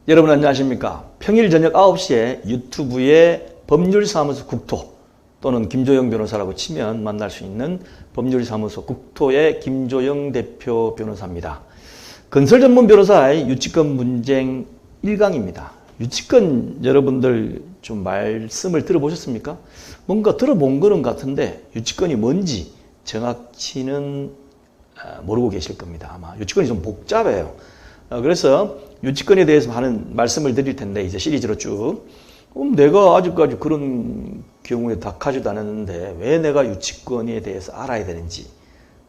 여러분 안녕하십니까? 평일 저녁 9시에 유튜브에 법률사무소 국토 또는 김조영 변호사라고 치면 만날 수 있는 법률사무소 국토의 김조영 대표 변호사입니다. 건설 전문 변호사의 유치권 분쟁 1강입니다. 유치권 여러분들 좀 말씀을 들어보셨습니까? 뭔가 들어본 거는 같은데 유치권이 뭔지 정확히는 모르고 계실 겁니다. 아마 유치권이 좀 복잡해요. 그래서 유치권에 대해서 하는 말씀을 드릴 텐데 이제 시리즈로 쭉 내가 아직까지 그런 경우에 닥하지도 않았는데 왜 내가 유치권에 대해서 알아야 되는지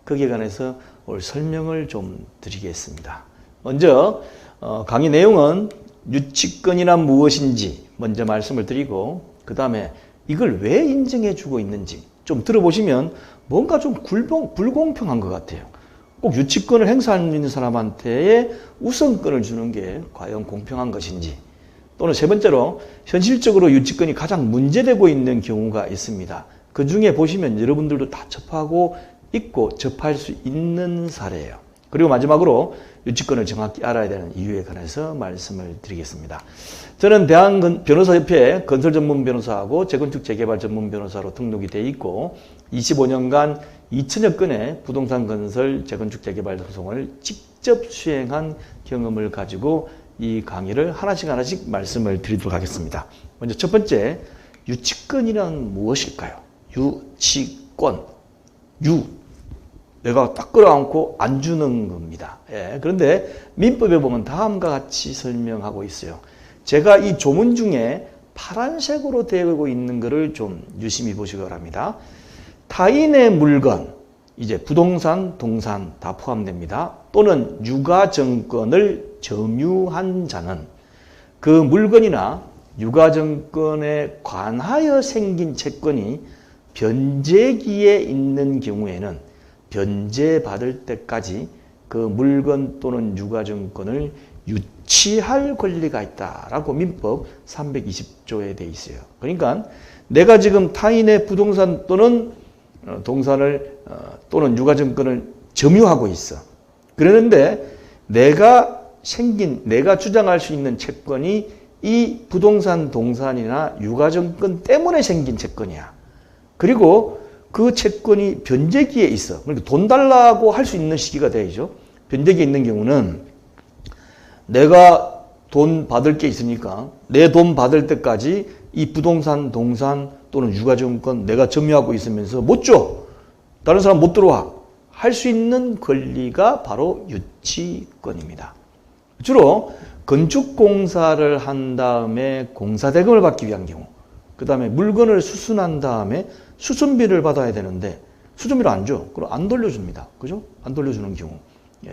거기에 관해서 오늘 설명을 좀 드리겠습니다. 먼저 강의 내용은 유치권이란 무엇인지 먼저 말씀을 드리고 그 다음에 이걸 왜 인정해 주고 있는지 좀 들어보시면 뭔가 좀 불공평한 것 같아요. 꼭 유치권을 행사할 수 있는 사람한테의 우선권을 주는 게 과연 공평한 것인지, 또는 세 번째로 현실적으로 유치권이 가장 문제되고 있는 경우가 있습니다. 그 중에 보시면 여러분들도 다 접하고 있고 접할 수 있는 사례예요. 그리고 마지막으로 유치권을 정확히 알아야 되는 이유에 관해서 말씀을 드리겠습니다. 저는 대한변호사협회 건설전문 변호사하고 재건축 재개발 전문 변호사로 등록이 되어 있고 25년간 2천여 건의 부동산 건설 재건축 재개발 소송을 직접 수행한 경험을 가지고 이 강의를 하나씩 말씀을 드리도록 하겠습니다. 먼저 첫 번째, 유치권이란 무엇일까요? 유치권, 내가 딱 끌어안고 안 주는 겁니다. 그런데 민법에 보면 다음과 같이 설명하고 있어요. 제가 이 조문 중에 파란색으로 되고 있는 것을 좀 유심히 보시기 바랍니다. 타인의 물건, 이제 부동산, 동산 다 포함됩니다. 또는 유가증권을 점유한 자는 그 물건이나 유가증권에 관하여 생긴 채권이 변제기에 있는 경우에는 변제받을 때까지 그 물건 또는 유가증권을 유치할 권리가 있다라고 민법 320조에 되어 있어요. 그러니까 내가 지금 타인의 부동산 또는 동산을 또는 유가증권을 점유하고 있어. 그러는데 내가 주장할 수 있는 채권이 이 부동산, 동산이나 유가증권 때문에 생긴 채권이야. 그리고 그 채권이 변제기에 있어. 그러니까 돈 달라고 할 수 있는 시기가 되죠. 변제기에 있는 경우는 내가 돈 받을 게 있으니까 내 돈 받을 때까지 이 부동산, 동산 또는 유가증권 내가 점유하고 있으면서 못 줘. 다른 사람 못 들어와. 할 수 있는 권리가 바로 유치권입니다. 주로 건축공사를 한 다음에 공사대금을 받기 위한 경우, 그 다음에 물건을 수순한 다음에 수순비를 받아야 되는데 수순비를 안 줘. 그럼 안 돌려줍니다. 그죠? 안 돌려주는 경우.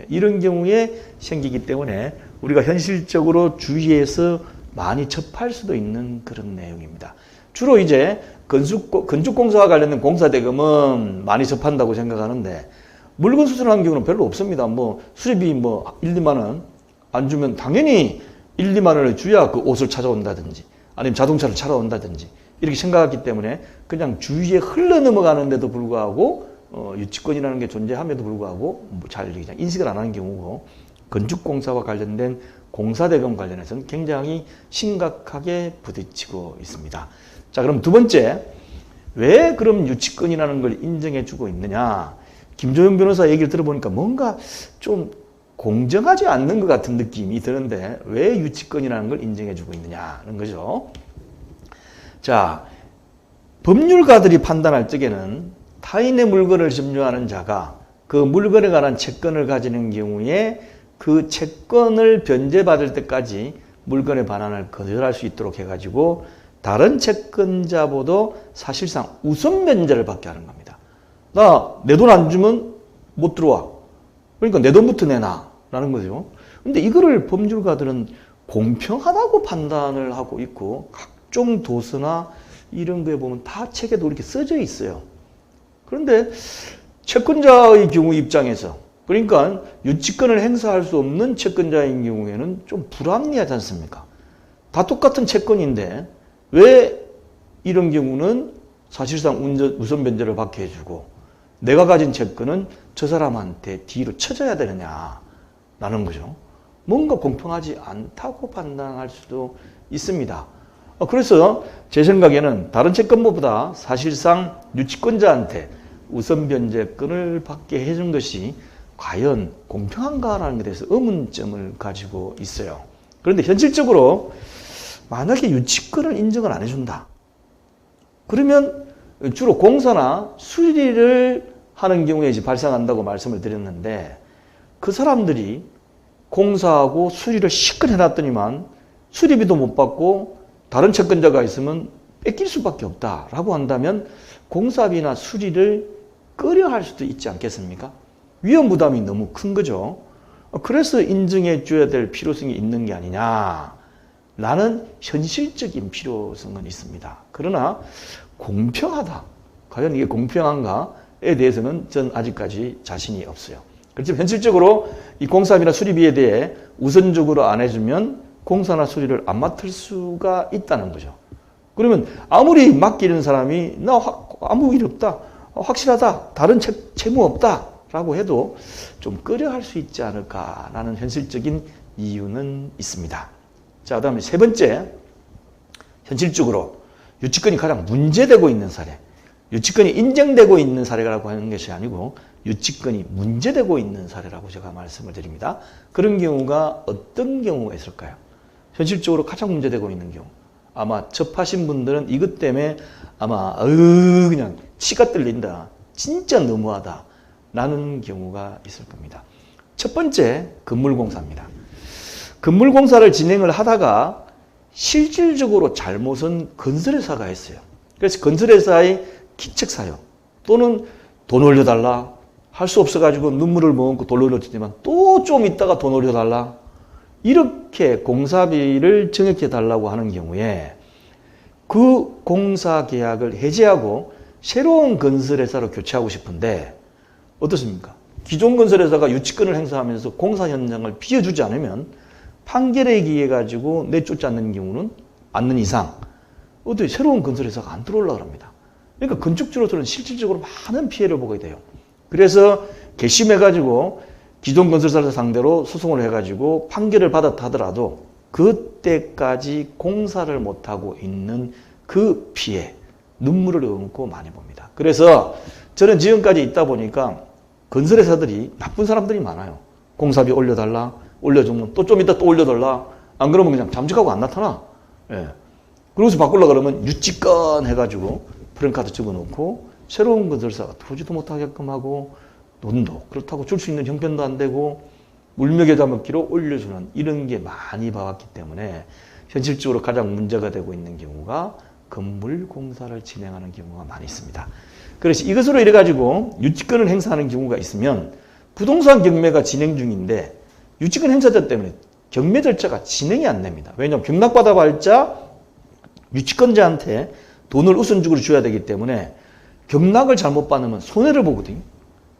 이런 경우에 생기기 때문에 우리가 현실적으로 주위에서 많이 접할 수도 있는 그런 내용입니다. 주로 이제 건축공사와 관련된 공사대금은 많이 접한다고 생각하는데 물건 수선하는 경우는 별로 없습니다. 수리비 1, 2만 원 안 주면 당연히 1, 2만 원을 줘야 그 옷을 찾아온다든지 아니면 자동차를 찾아온다든지 이렇게 생각하기 때문에 그냥 주위에 흘러 넘어가는데도 불구하고 유치권이라는 게 존재함에도 불구하고 잘 그냥 인식을 안 하는 경우고 건축공사와 관련된 공사대금 관련해서는 굉장히 심각하게 부딪히고 있습니다. 자, 그럼 두 번째, 왜 그럼 유치권이라는 걸 인정해 주고 있느냐? 김조영 변호사 얘기를 들어보니까 뭔가 좀 공정하지 않는 것 같은 느낌이 드는데 왜 유치권이라는 걸 인정해 주고 있느냐는 거죠. 자, 법률가들이 판단할 적에는 타인의 물건을 점유하는 자가 그 물건에 관한 채권을 가지는 경우에 그 채권을 변제받을 때까지 물건의 반환을 거절할 수 있도록 해가지고 다른 채권자보다 사실상 우선 변제를 받게 하는 겁니다. 나 내 돈 안 주면 못 들어와. 그러니까 내 돈부터 내놔라는 거죠. 근데 이거를 법률가들은 공평하다고 판단을 하고 있고 각종 도서나 이런 거에 보면 다 책에도 이렇게 써져 있어요. 그런데 채권자의 경우 입장에서 그러니까 유치권을 행사할 수 없는 채권자인 경우에는 좀 불합리하지 않습니까? 다 똑같은 채권인데 왜 이런 경우는 사실상 우선 변제를 받게 해주고 내가 가진 채권은 저 사람한테 뒤로 쳐져야 되느냐라는 거죠. 뭔가 공평하지 않다고 판단할 수도 있습니다. 그래서 제 생각에는 다른 채권보다 사실상 유치권자한테 우선 변제권을 받게 해준 것이 과연 공평한가라는 것에 대해서 의문점을 가지고 있어요. 그런데 현실적으로 만약에 유치권을 인정을 안 해준다. 그러면 주로 공사나 수리를 하는 경우에 이제 발생한다고 말씀을 드렸는데 그 사람들이 공사하고 수리를 시컷 해놨더니만 수리비도 못 받고 다른 채권자가 있으면 뺏길 수밖에 없다라고 한다면 공사비나 수리를 꺼려 할 수도 있지 않겠습니까? 위험 부담이 너무 큰 거죠. 그래서 인정해 줘야 될 필요성이 있는 게 아니냐라는 현실적인 필요성은 있습니다. 그러나 공평하다. 과연 이게 공평한가에 대해서는 전 아직까지 자신이 없어요. 그렇지만 현실적으로 이 공사비나 수리비에 대해 우선적으로 안 해주면 공사나 수리를 안 맡을 수가 있다는 거죠. 그러면 아무리 맡기는 사람이 나 아무 일 없다. 확실하다. 다른 채무 없다. 라고 해도 좀 꺼려할 수 있지 않을까라는 현실적인 이유는 있습니다. 자, 그다음에 세 번째, 현실적으로 유치권이 가장 문제되고 있는 사례. 유치권이 인정되고 있는 사례라고 하는 것이 아니고 유치권이 문제되고 있는 사례라고 제가 말씀을 드립니다. 그런 경우가 어떤 경우가 있을까요? 현실적으로 가장 문제되고 있는 경우. 아마 접하신 분들은 이것 때문에 아마 그냥 치가 떨린다. 진짜 너무하다. 라는 경우가 있을 겁니다. 첫 번째, 건물공사입니다. 건물공사를 진행을 하다가 실질적으로 잘못은 건설회사가 했어요. 그래서 건설회사의 기책사유 또는 돈 올려달라 할 수 없어가지고 눈물을 머금고 돈 올려주지만 또 좀 있다가 돈 올려달라 이렇게 공사비를 정액해 달라고 하는 경우에 그 공사 계약을 해지하고 새로운 건설회사로 교체하고 싶은데 어떻습니까? 기존 건설회사가 유치권을 행사하면서 공사 현장을 비워주지 않으면 판결에 의해 가지고 내쫓지 않는 경우는 않는 이상 어떻게 새로운 건설회사가 안 들어오려고 합니다. 그러니까 건축주로서는 실질적으로 많은 피해를 보게 돼요. 그래서 괘씸해가지고 기존 건설사를 상대로 소송을 해가지고 판결을 받았다 하더라도 그때까지 공사를 못하고 있는 그 피해, 눈물을 얹고 많이 봅니다. 그래서 저는 지금까지 있다 보니까 건설회사들이 나쁜 사람들이 많아요. 공사비 올려달라, 올려주면 또 좀 이따 또 올려달라. 안 그러면 그냥 잠적하고 안 나타나. 예. 그러고서 바꾸려고 그러면 유치권 해가지고 프랜카드 집어넣고 새로운 건설사가 들어오지도 못하게끔 하고 돈도 그렇다고 줄 수 있는 형편도 안 되고 물명계좌 먹기로 올려주는 이런 게 많이 봐왔기 때문에 현실적으로 가장 문제가 되고 있는 경우가 건물 공사를 진행하는 경우가 많이 있습니다. 그래서 이것으로 이래 가지고 유치권을 행사하는 경우가 있으면 부동산 경매가 진행 중인데 유치권 행사자 때문에 경매 절차가 진행이 안 됩니다. 왜냐하면 경락받아봤자 유치권자한테 돈을 우선적으로 줘야 되기 때문에 경락을 잘못 받으면 손해를 보거든요.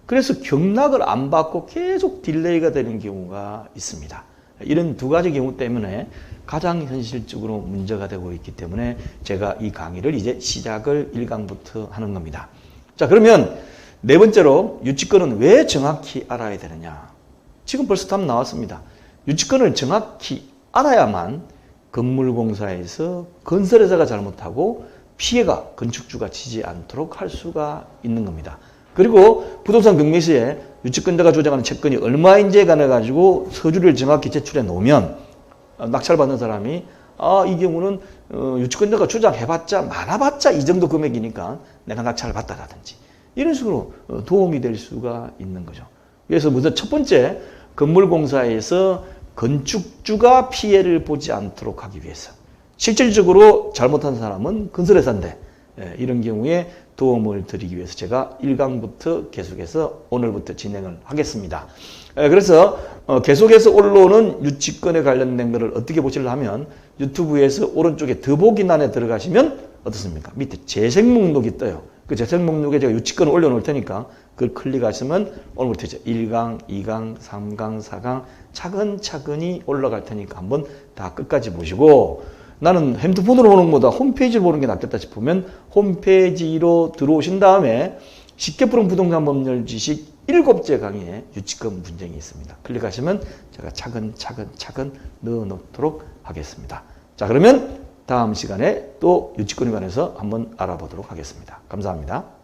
그래서 경락을 안 받고 계속 딜레이가 되는 경우가 있습니다. 이런 두 가지 경우 때문에 가장 현실적으로 문제가 되고 있기 때문에 제가 이 강의를 이제 시작을 1강부터 하는 겁니다. 자, 그러면 네 번째로 유치권은 왜 정확히 알아야 되느냐. 지금 벌써 답 나왔습니다. 유치권을 정확히 알아야만 건물공사에서 건설회사가 잘못하고 피해가 건축주가 지지 않도록 할 수가 있는 겁니다. 그리고 부동산 경매시에 유치권자가 주장하는 채권이 얼마인지에 관해 가지고 서류를 정확히 제출해 놓으면 낙찰받는 사람이 이 경우는 유치권자가 주장해봤자 많아봤자 이 정도 금액이니까 내가 낙찰을 받다라든지 이런 식으로 도움이 될 수가 있는 거죠. 그래서 먼저 첫 번째 건물공사에서 건축주가 피해를 보지 않도록 하기 위해서 실질적으로 잘못한 사람은 건설회사인데 이런 경우에 도움을 드리기 위해서 제가 1강부터 계속해서 오늘부터 진행을 하겠습니다. 그래서 계속해서 올라오는 유치권에 관련된 것을 어떻게 보시려면 유튜브에서 오른쪽에 더보기란에 들어가시면 어떻습니까? 밑에 재생 목록이 떠요. 그 재생 목록에 제가 유치권을 올려놓을 테니까 그걸 클릭하시면 오늘부터 이제 1강, 2강, 3강, 4강 차근차근히 올라갈 테니까 한번 다 끝까지 보시고 나는 핸드폰으로 보는 것보다 홈페이지를 보는 게 낫겠다 싶으면 홈페이지로 들어오신 다음에 쉽게 푸는 부동산 법률 지식 7째 강의에 유치권 분쟁이 있습니다. 클릭하시면 제가 차근차근 넣어놓도록 하겠습니다. 자, 그러면 다음 시간에 또 유치권에 관해서 한번 알아보도록 하겠습니다. 감사합니다.